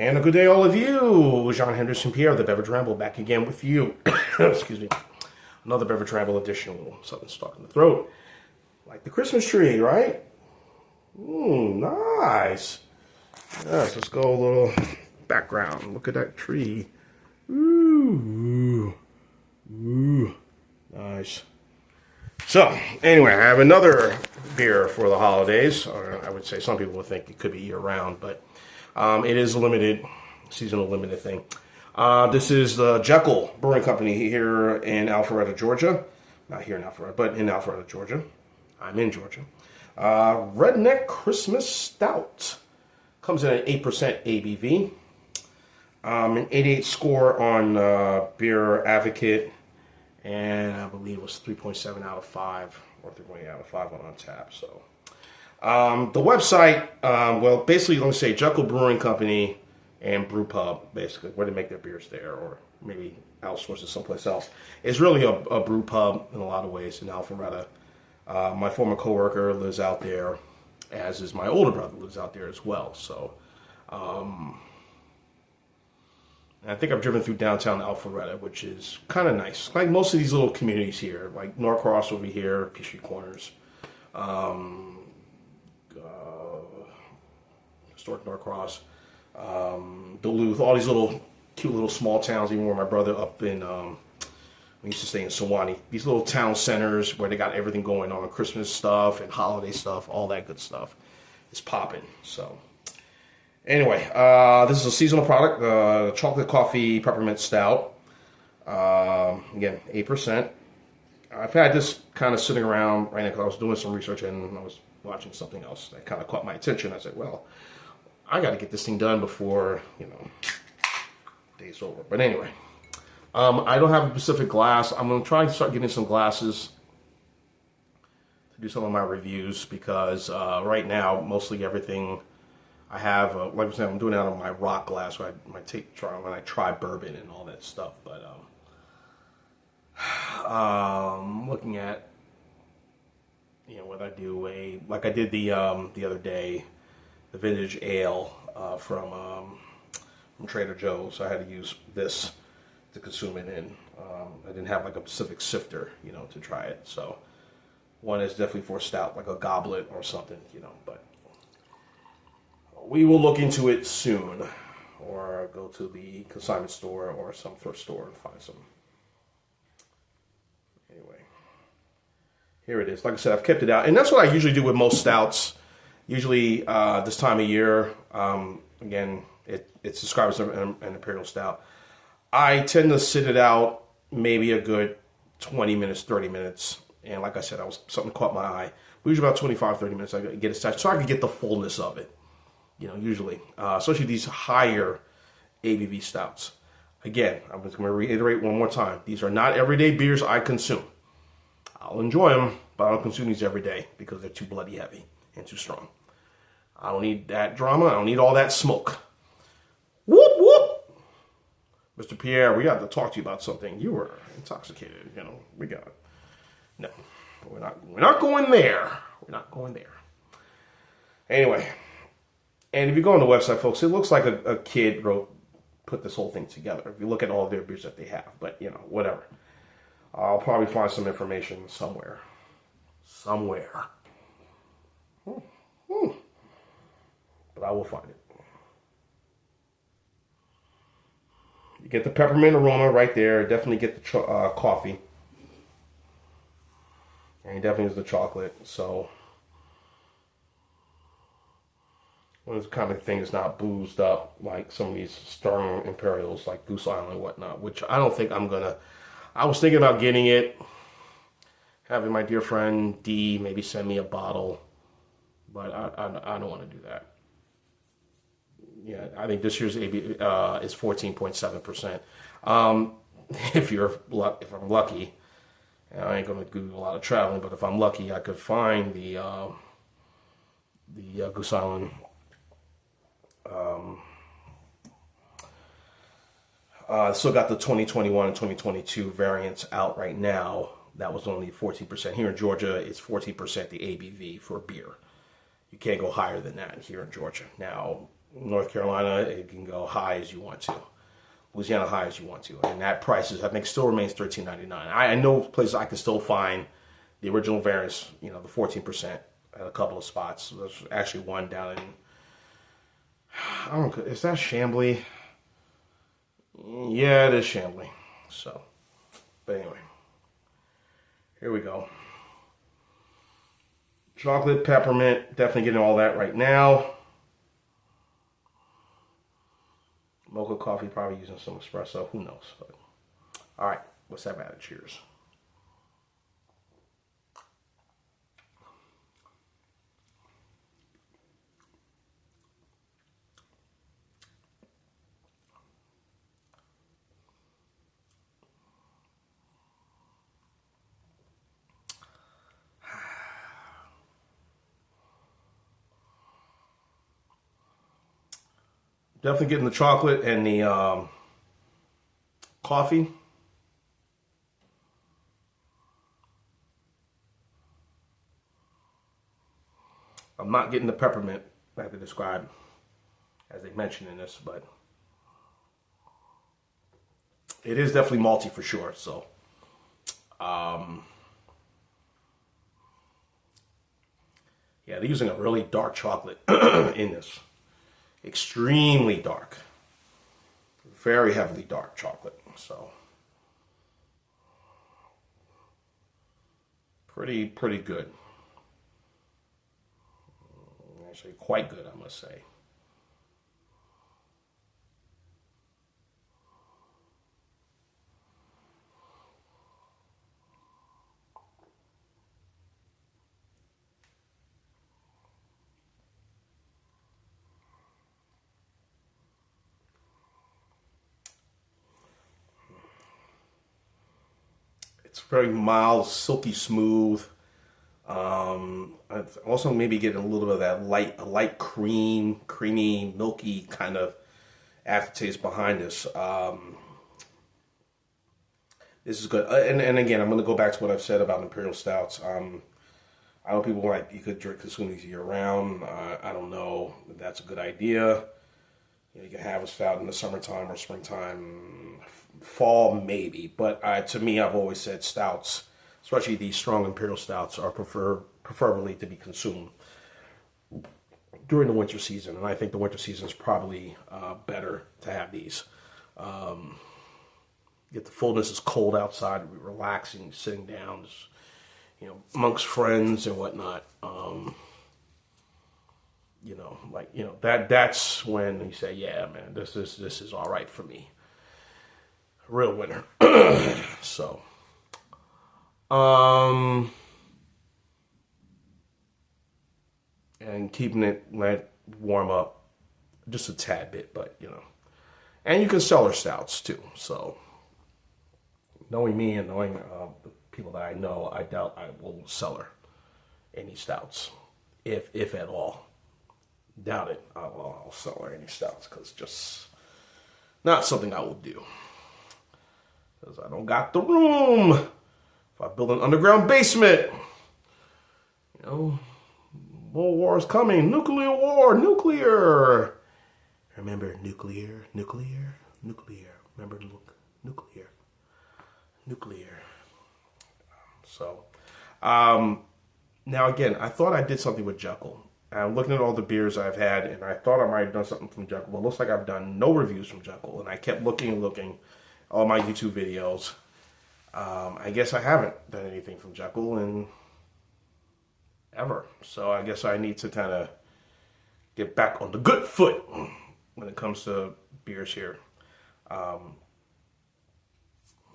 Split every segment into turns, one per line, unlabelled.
And a good day, all of you. Jean Henderson Pierre, the Beverage Ramble, back again with you. Excuse me. Another Beverage Ramble edition. A little something stuck in the throat. Like the Christmas tree, right? Nice. Yes, let's go a little background. Look at that tree. Ooh. Nice. So, anyway, I have another beer for the holidays. Or I would say some people would think it could be year-round, but it is a limited, seasonal limited thing. This is the Jekyll Brewing Company here in Alpharetta, Georgia. Not here in Alpharetta, but in Alpharetta, Georgia. I'm in Georgia. Redneck Christmas Stout. Comes in at 8% ABV. An 88 score on Beer Advocate. And I believe it was 3.7 out of 5. Or 3.8 out of 5 on Untappd. So, the website, well, basically, let me say Jekyll Brewing Company and Brew Pub, basically, where they make their beers there, or maybe outsource it someplace else. It's really a brew pub in a lot of ways in Alpharetta. My former coworker lives out there, as is my older brother lives out there as well. So, I think I've driven through downtown Alpharetta, which is kind of nice. Like most of these little communities here, like Norcross over here, Peachtree Corners, historic Norcross, Duluth, all these little cute little small towns, even where my brother up in, we used to stay in Sewanee. These little town centers where they got everything going on, Christmas stuff and holiday stuff, all that good stuff is popping. So, anyway, this is a seasonal product, chocolate coffee peppermint stout. Again, 8%. I've had this kind of sitting around right now because I was doing some research and I was watching something else that kind of caught my attention. I said, well, I got to get this thing done before, day's over. But anyway, I don't have a specific glass. I'm going to try and start getting some glasses to do some of my reviews because right now, mostly everything I have, like I said, I'm doing it out of my rock glass where when I try bourbon and all that stuff. But looking at, whether I do like I did the other day, the vintage ale from Trader Joe's. I had to use this to consume it in. I didn't have like a specific sifter, to try it. So one is definitely for stout, like a goblet or something, but we will look into it soon, or go to the consignment store or some thrift store and find some. Anyway, here it is. Like I said, I've kept it out, and that's what I usually do with most stouts. Usually this time of year, again, it's described as an Imperial Stout. I tend to sit it out maybe a good 20 minutes, 30 minutes. And like I said, something caught my eye. Usually about 25, 30 minutes, I get it set so I can get the fullness of it. Usually, especially these higher ABV stouts. Again, I'm just going to reiterate one more time. These are not everyday beers I consume. I'll enjoy them, but I don't consume these every day because they're too bloody heavy and too strong. I don't need that drama. I don't need all that smoke. Whoop, whoop. Mr. Pierre, we got to talk to you about something. You were intoxicated. We got it. No, we're not going there. We're not going there. Anyway, and if you go on the website, folks, it looks like a kid put this whole thing together. If you look at all their beers that they have, but whatever. I'll probably find some information somewhere. But I will find it. You get the peppermint aroma right there. Definitely get the coffee. And it definitely is the chocolate. So, one of the kind of things not boozed up like some of these strong Imperials like Goose Island and whatnot, which I don't think I'm going to. I was thinking about getting it, having my dear friend D maybe send me a bottle, but I don't want to do that. Yeah, I think this year's AB is 14.7%. If I'm lucky, and I ain't gonna do a lot of traveling, but if I'm lucky, I could find the Goose Island. Still got the 2021 and 2022 variants out right now. That was only 14%. Here in Georgia, it's 14% the ABV for beer. You can't go higher than that here in Georgia. Now, North Carolina, it can go high as you want to. Louisiana high as you want to. And that price is, I think, still remains $13.99. I know places I can still find the original variants, you know, the 14% at a couple of spots. There's actually one down in, I don't know, is that Chambly? Yeah, it is Chambly. So, but anyway, here we go. Chocolate, peppermint, definitely getting all that right now. Mocha coffee, probably using some espresso, who knows. But, all right, let's have at it. Cheers. Definitely getting the chocolate and the coffee. I'm not getting the peppermint like they described, as they mentioned in this, but it is definitely malty for sure. So, yeah, they're using a really dark chocolate in this. Extremely dark. Very heavily dark chocolate. So, pretty good. Actually, quite good, I must say. It's very mild, silky smooth. Also maybe get a little bit of that light creamy, milky kind of aftertaste behind this. This is good. And again, I'm going to go back to what I've said about Imperial Stouts. I know people like, you could consume these year round. I don't know if that's a good idea. You know, you can have a stout in the summertime or springtime, fall maybe. But to me, I've always said stouts, especially these strong Imperial Stouts, are preferably to be consumed during the winter season. And I think the winter season is probably better to have these. Get the fullness, it's cold outside, relaxing, sitting down, just, you know, amongst friends and whatnot. You know, like, you know, that's when you say, yeah, man, this is all right for me. Real winner. So, and keeping it, let it warm up just a tad bit, but, you know, and you can cellar stouts too. So, knowing me and knowing the people that I know, I doubt I will cellar any stouts, if at all. Doubt it. I'll cellar any stouts, because just not something I will do. Because I don't got the room. If I build an underground basement, you know, World War is coming. Nuclear war. Nuclear. Remember nuclear. Remember nuclear. So, now again, I thought I did something with Jekyll. I'm looking at all the beers I've had, and I thought I might have done something from Jekyll, but it looks like I've done no reviews from Jekyll, and I kept looking, all my YouTube videos. I guess I haven't done anything from Jekyll in ever, so I guess I need to kind of get back on the good foot when it comes to beers here.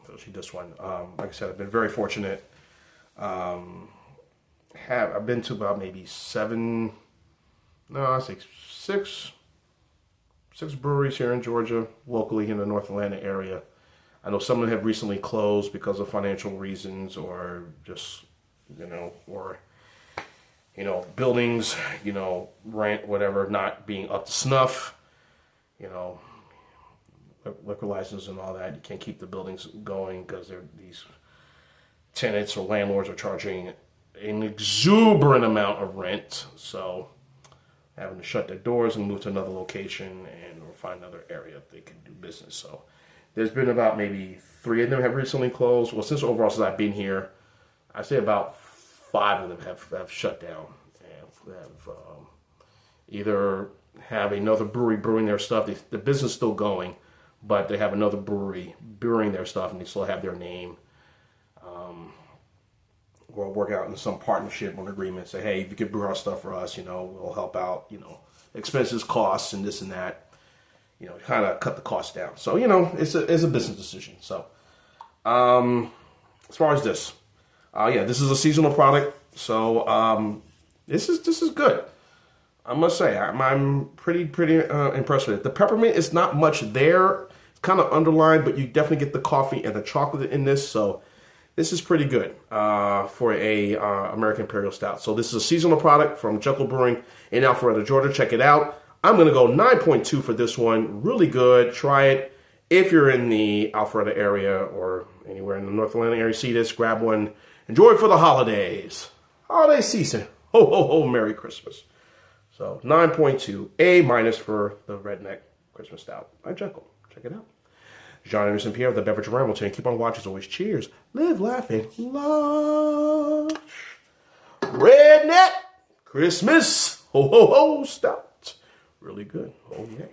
Especially this one. Like I said, I've been very fortunate. I've been to about maybe six breweries here in Georgia, locally in the North Atlanta area. I know some of them have recently closed because of financial reasons, or just, you know, or, you know, buildings, you know, rent, whatever, not being up to snuff, you know, liquor license and all that. You can't keep the buildings going because these tenants or landlords are charging an exuberant amount of rent. So having to shut their doors and move to another location and or find another area that they can do business. So there's been about maybe 3 of them have recently closed. Well, since I've been here, I'd say about 5 of them have shut down and have either have another brewery brewing their stuff. The business is still going, but they have another brewery brewing their stuff and they still have their name. Or work out in some partnership or agreement. Say, hey, if you could brew our stuff for us, we'll help out, expenses, costs, and this and that. Kind of cut the costs down. So, it's a business decision. So, as far as this, this is a seasonal product. So, this is good. I must say, I'm pretty impressed with it. The peppermint is not much there. It's kind of underlined, but you definitely get the coffee and the chocolate in this. So, this is pretty good for a American Imperial Stout. So, this is a seasonal product from Jekyll Brewing in Alpharetta, Georgia. Check it out. I'm going to go 9.2 for this one. Really good. Try it. If you're in the Alpharetta area or anywhere in the North Atlanta area, see this, grab one. Enjoy it for the holidays. Holiday season. Ho, ho, ho, Merry Christmas. So 9.2, A- for the Redneck Christmas Stout by Jekyll. Check it out. John Anderson Pierre of the Beverage Ramblin'. Keep on watching. As always, cheers. Live, laugh, and love. Redneck Christmas. Ho, ho, ho, Stout. Really good. Oh, yeah.